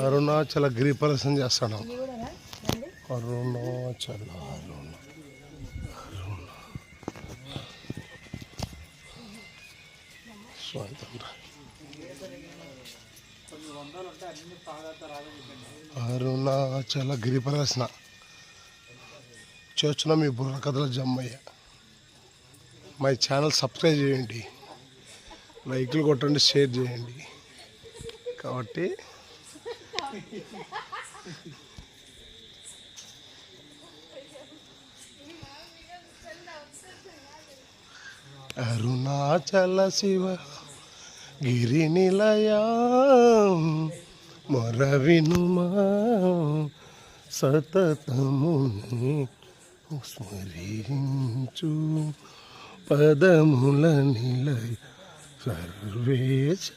అరుణాచల గిరి ప్రదర్శన చేస్తాను. అరుణాచల అరుణాచల గిరి ప్రదర్శన చేస్తున్న మీ బుర్ర కథల జమ్మయ్య. మై ఛానల్ సబ్స్క్రైబ్ చేయండి, లైక్లు కొట్టండి, షేర్ చేయండి. కాబట్టి అరుణాచల శివ గిరి నిలయ మొరవినుమా సతతముని స్మరించు పదముల నిలయ సర్వేశ